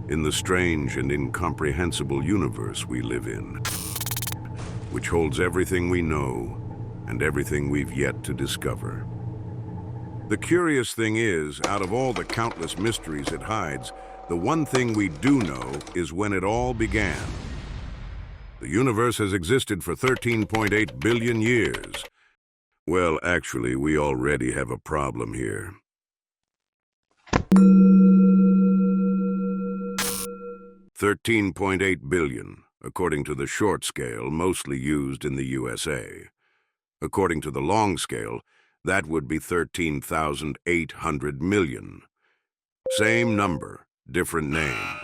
in the strange and incomprehensible universe we live in, which holds everything we know and everything we've yet to discover. The curious thing is, out of all the countless mysteries it hides, the one thing we do know is when it all began. The universe has existed for 13.8 billion years. Well, actually, we already have a problem here. 13.8 billion, according to the short scale, mostly used in the USA. According to the long scale, that would be 13,800 million. Same number, different name.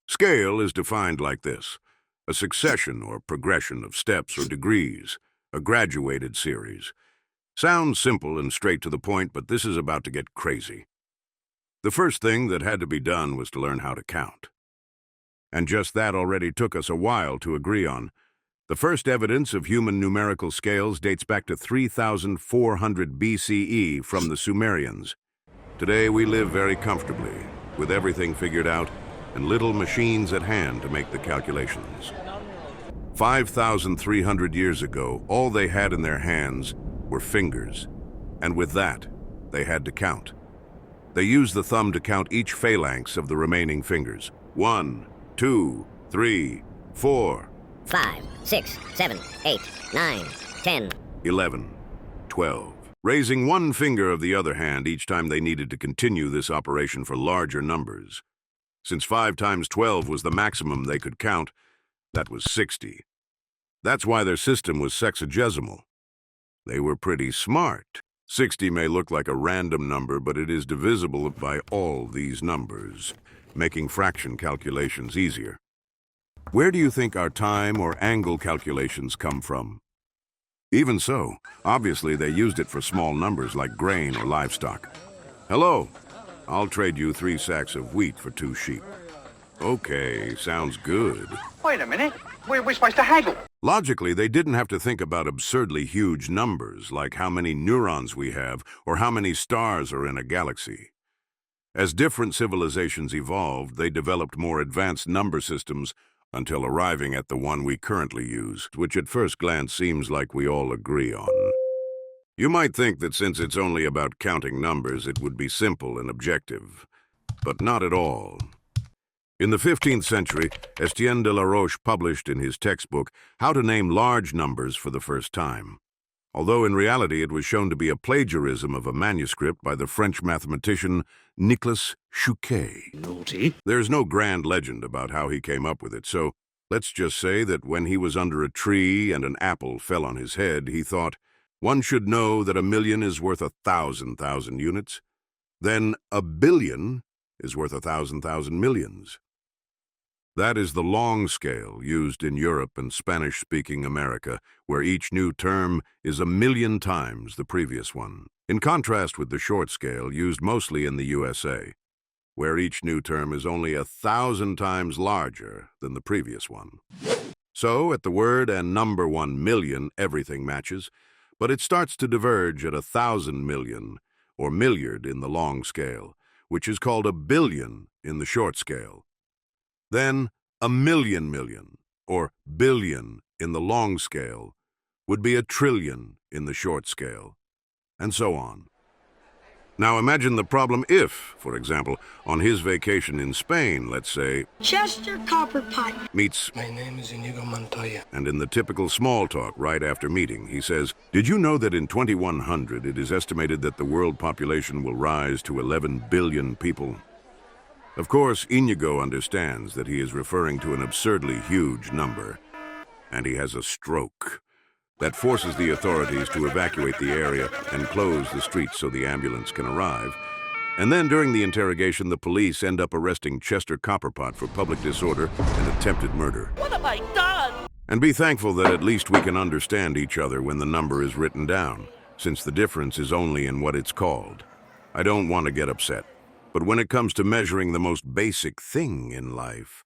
Scale is defined like this: a succession or progression of steps or degrees, a graduated series. Sounds simple and straight to the point, but this is about to get crazy. The first thing that had to be done was to learn how to count. And just that already took us a while to agree on. The first evidence of human numerical scales dates back to 3,400 BCE from the Sumerians. Today we live very comfortably, with everything figured out and little machines at hand to make the calculations. 5,300 years ago, all they had in their hands were fingers, and with that, they had to count. They used the thumb to count each phalanx of the remaining fingers. 1, 2, 3, 4, 5, 6, 7, 8, 9, 10, 11, 12. Raising one finger of the other hand each time they needed to continue this operation for larger numbers. Since 5 times 12 was the maximum they could count, that was 60. That's why their system was sexagesimal. They were pretty smart. 60 may look like a random number, but it is divisible by all these numbers, making fraction calculations easier. Where do you think our time or angle calculations come from? Even so, obviously they used it for small numbers like grain or livestock. Hello, I'll trade you 3 sacks of wheat for 2 sheep. Okay, sounds good. Wait a minute, we're supposed to haggle. Logically, they didn't have to think about absurdly huge numbers, like how many neurons we have or how many stars are in a galaxy. As different civilizations evolved, they developed more advanced number systems until arriving at the one we currently use, which at first glance seems like we all agree on. You might think that since it's only about counting numbers, it would be simple and objective, but not at all. In the 15th century, Estienne de la Roche published in his textbook How to Name Large Numbers for the first time, although in reality it was shown to be a plagiarism of a manuscript by the French mathematician Nicolas Chouquet. Naughty. There's no grand legend about how he came up with it, so let's just say that when he was under a tree and an apple fell on his head, he thought, one should know that 1,000,000 is worth 1,000,000 units. Then 1,000,000,000 is worth 1,000,000 millions. That is the long scale used in Europe and Spanish-speaking America, where each new term is 1,000,000 times the previous one, in contrast with the short scale used mostly in the USA, where each new term is only 1,000 times larger than the previous one. So, at the word and number 1,000,000, everything matches, but it starts to diverge at 1,000 million, or milliard in the long scale, which is called a billion in the short scale. Then, 1,000,000 million, or billion in the long scale, would be 1,000,000,000,000 in the short scale, and so on. Now imagine the problem if, for example, on his vacation in Spain, let's say, Chester Copperpot meets, My name is Inigo Montoya. and in the typical small talk right after meeting, he says, did you know that in 2100 it is estimated that the world population will rise to 11 billion people? Of course, Inigo understands that he is referring to an absurdly huge number, and he has a stroke that forces the authorities to evacuate the area and close the streets so the ambulance can arrive. And then during the interrogation, the police end up arresting Chester Copperpot for public disorder and attempted murder. What have I done? And be thankful that at least we can understand each other when the number is written down, since the difference is only in what it's called. I don't want to get upset, but when it comes to measuring the most basic thing in life,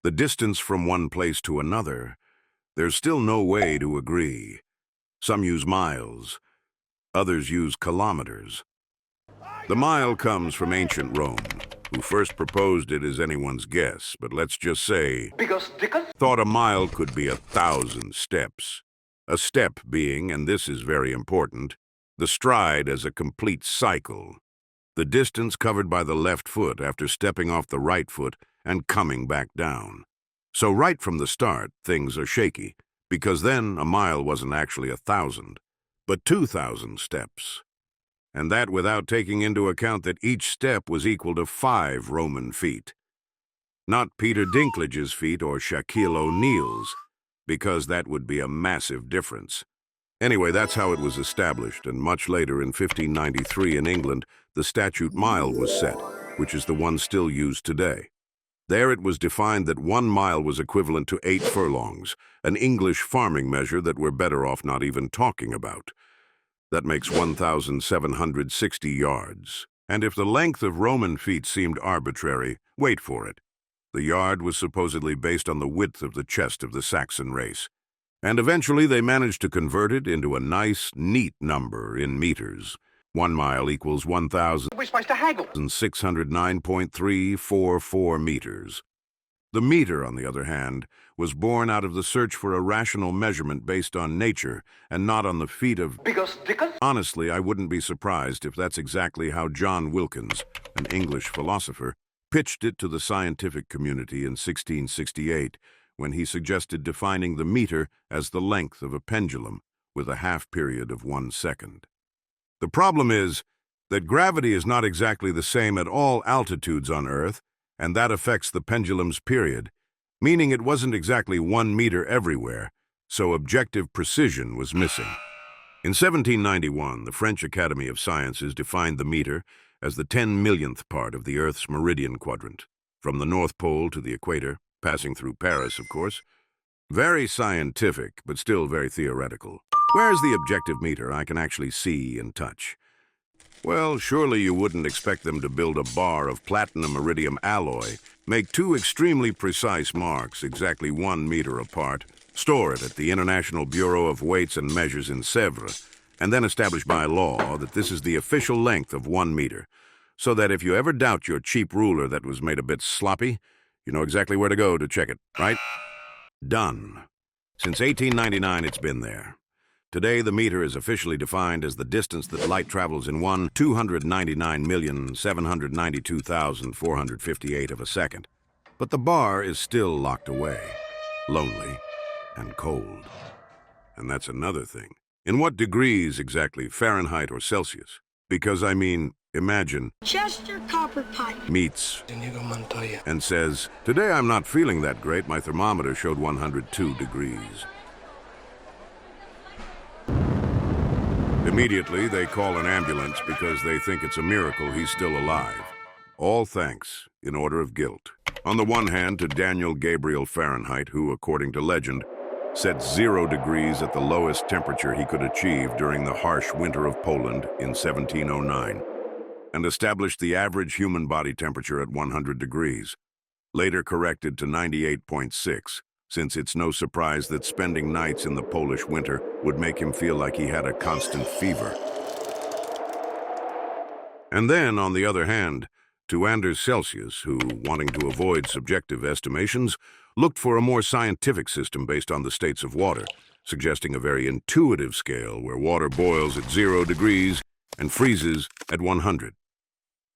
the distance from one place to another, there's still no way to agree. Some use miles, others use kilometers. The mile comes from ancient Rome, who first proposed it is anyone's guess, but let's just say Because Dickens? thought a mile could be 1,000 steps. A step being, and this is very important, the stride as a complete cycle. The distance covered by the left foot after stepping off the right foot and coming back down. So right from the start, things are shaky, because then a mile wasn't actually 1,000, but 2,000 steps. And that without taking into account that each step was equal to 5 Roman feet. Not Peter Dinklage's feet or Shaquille O'Neal's, because that would be a massive difference. Anyway, that's how it was established, and much later in 1593 in England, the statute mile was set, which is the one still used today. There it was defined that 1 mile was equivalent to 8 furlongs, an English farming measure that we're better off not even talking about. That makes 1,760 yards. And if the length of Roman feet seemed arbitrary, wait for it. The yard was supposedly based on the width of the chest of the Saxon race. And eventually they managed to convert it into a nice, neat number in meters. 1 mile equals We're supposed to haggle. 1,609.344 meters. The meter, on the other hand, was born out of the search for a rational measurement based on nature and not on the feet of... Because Dickens? Honestly, I wouldn't be surprised if that's exactly how John Wilkins, an English philosopher, pitched it to the scientific community in 1668 when he suggested defining the meter as the length of a pendulum with a half period of 1 second. The problem is that gravity is not exactly the same at all altitudes on Earth, and that affects the pendulum's period, meaning it wasn't exactly 1 meter everywhere, so objective precision was missing. In 1791, the French Academy of Sciences defined the meter as the 10 millionth part of the Earth's meridian quadrant, from the North Pole to the equator, passing through Paris, of course. Very scientific, but still very theoretical. Where's the objective meter I can actually see and touch? Well, surely you wouldn't expect them to build a bar of platinum iridium alloy, make 2 extremely precise marks exactly 1 meter apart, store it at the International Bureau of Weights and Measures in Sèvres, and then establish by law that this is the official length of 1 meter, so that if you ever doubt your cheap ruler that was made a bit sloppy, you know exactly where to go to check it, right? Done. Since 1899, it's been there. Today, the meter is officially defined as the distance that light travels in 299,792,458 of a second. But the bar is still locked away, lonely and cold. And that's another thing. In what degrees exactly, Fahrenheit or Celsius? Because, I mean, imagine Chester Copperpot meets Inigo Montoya. and says, "Today I'm not feeling that great. My thermometer showed 102 degrees. Immediately, they call an ambulance because they think it's a miracle he's still alive. All thanks, in order of guilt. On the one hand, to Daniel Gabriel Fahrenheit, who, according to legend, set 0 degrees at the lowest temperature he could achieve during the harsh winter of Poland in 1709, and established the average human body temperature at 100 degrees, later corrected to 98.6, since it's no surprise that spending nights in the Polish winter would make him feel like he had a constant fever. And then, on the other hand, to Anders Celsius, who, wanting to avoid subjective estimations, looked for a more scientific system based on the states of water, suggesting a very intuitive scale where water boils at 0 degrees and freezes at 100.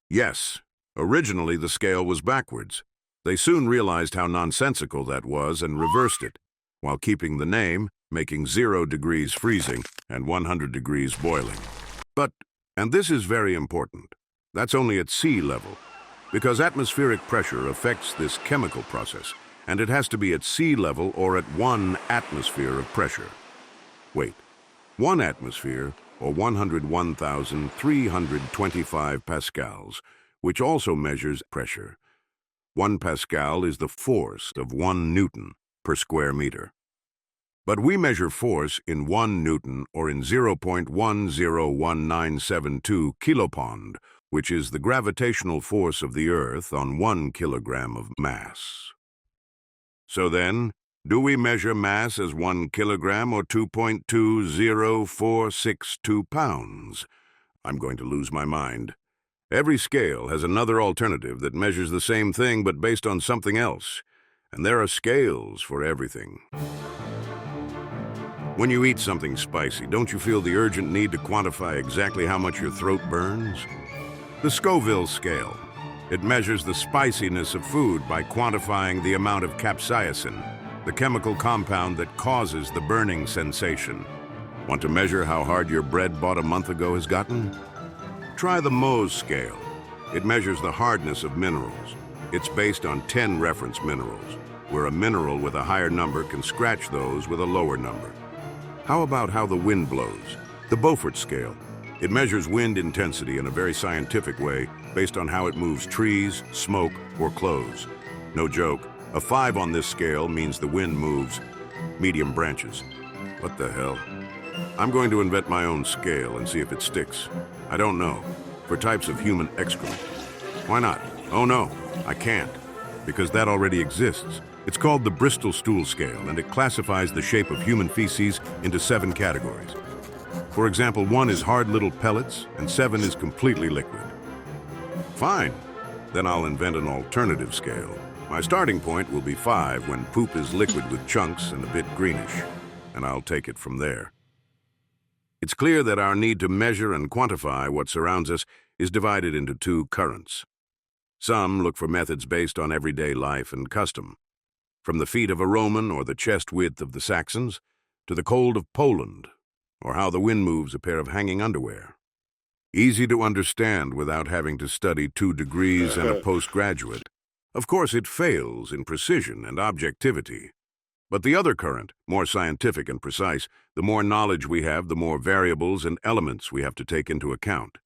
Yes, originally the scale was backwards. They soon realized how nonsensical that was and reversed it, while keeping the name, making 0 degrees freezing and 100 degrees boiling. But, and this is very important, that's only at sea level, because atmospheric pressure affects this chemical process, and it has to be at sea level or at 1 atmosphere of pressure. Wait, 1 atmosphere, or 101,325 pascals, which also measures pressure. 1 pascal is the force of 1 newton per square meter. But we measure force in 1 newton or in 0.101972 kilopond, which is the gravitational force of the Earth on 1 kilogram of mass. So then, do we measure mass as 1 kilogram or 2.20462 pounds? I'm going to lose my mind. Every scale has another alternative that measures the same thing but based on something else. And there are scales for everything. When you eat something spicy, don't you feel the urgent need to quantify exactly how much your throat burns? The Scoville scale. It measures the spiciness of food by quantifying the amount of capsaicin, the chemical compound that causes the burning sensation. Want to measure how hard your bread bought a month ago has gotten? Try the Mohs scale. It measures the hardness of minerals. It's based on 10 reference minerals, where a mineral with a higher number can scratch those with a lower number. How about how the wind blows? The Beaufort scale. It measures wind intensity in a very scientific way based on how it moves trees, smoke, or clothes. No joke, a 5 on this scale means the wind moves medium branches. What the hell? I'm going to invent my own scale and see if it sticks. I don't know. For types of human excrement. Why not? Oh no, I can't. Because that already exists. It's called the Bristol Stool Scale, and it classifies the shape of human feces into 7 categories. For example, 1 is hard little pellets, and 7 is completely liquid. Fine. Then I'll invent an alternative scale. My starting point will be 5 when poop is liquid with chunks and a bit greenish, and I'll take it from there. It's clear that our need to measure and quantify what surrounds us is divided into 2 currents. Some look for methods based on everyday life and custom, from the feet of a Roman or the chest width of the Saxons to the cold of Poland, or how the wind moves a pair of hanging underwear. Easy to understand without having to study 2 degrees and a postgraduate. Of course, it fails in precision and objectivity. But the other current, more scientific and precise, the more knowledge we have, the more variables and elements we have to take into account.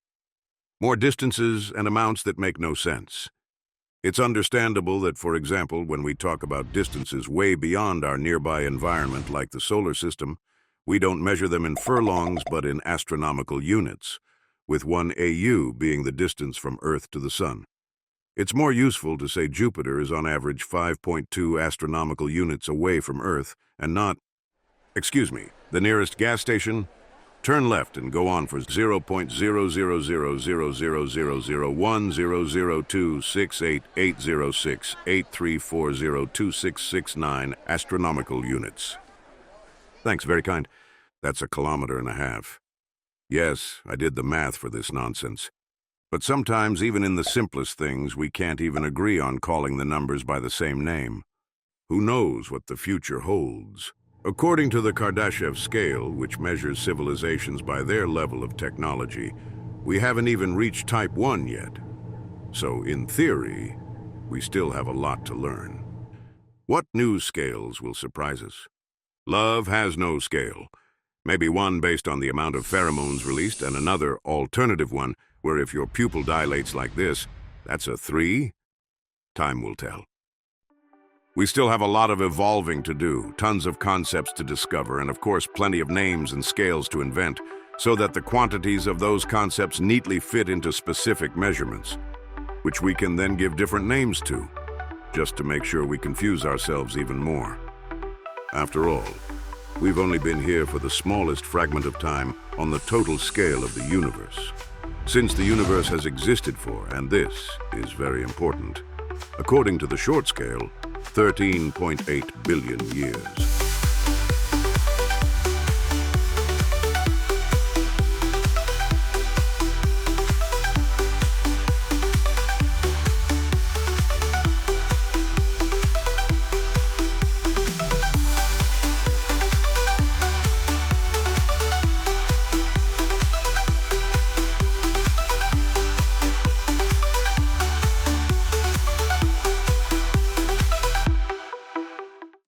More distances and amounts that make no sense. It's understandable that, for example, when we talk about distances way beyond our nearby environment like the solar system, we don't measure them in furlongs but in astronomical units, with 1 AU being the distance from Earth to the Sun. It's more useful to say Jupiter is on average 5.2 astronomical units away from Earth and not, the nearest gas station? Turn left and go on for 0.0000000100268880683402669 astronomical units. Thanks, very kind. That's 1.5 kilometers. Yes, I did the math for this nonsense. But sometimes, even in the simplest things, we can't even agree on calling the numbers by the same name. Who knows what the future holds? According to the Kardashev scale, which measures civilizations by their level of technology, we haven't even reached Type 1 yet. So, in theory, we still have a lot to learn. What new scales will surprise us? Love has no scale. Maybe one based on the amount of pheromones released and another alternative one where if your pupil dilates like this, that's a 3? Time will tell. We still have a lot of evolving to do, tons of concepts to discover, and of course plenty of names and scales to invent, so that the quantities of those concepts neatly fit into specific measurements, which we can then give different names to, just to make sure we confuse ourselves even more. After all, we've only been here for the smallest fragment of time on the total scale of the universe. Since the universe has existed for, and this is very important, according to the short scale, 13.8 billion years.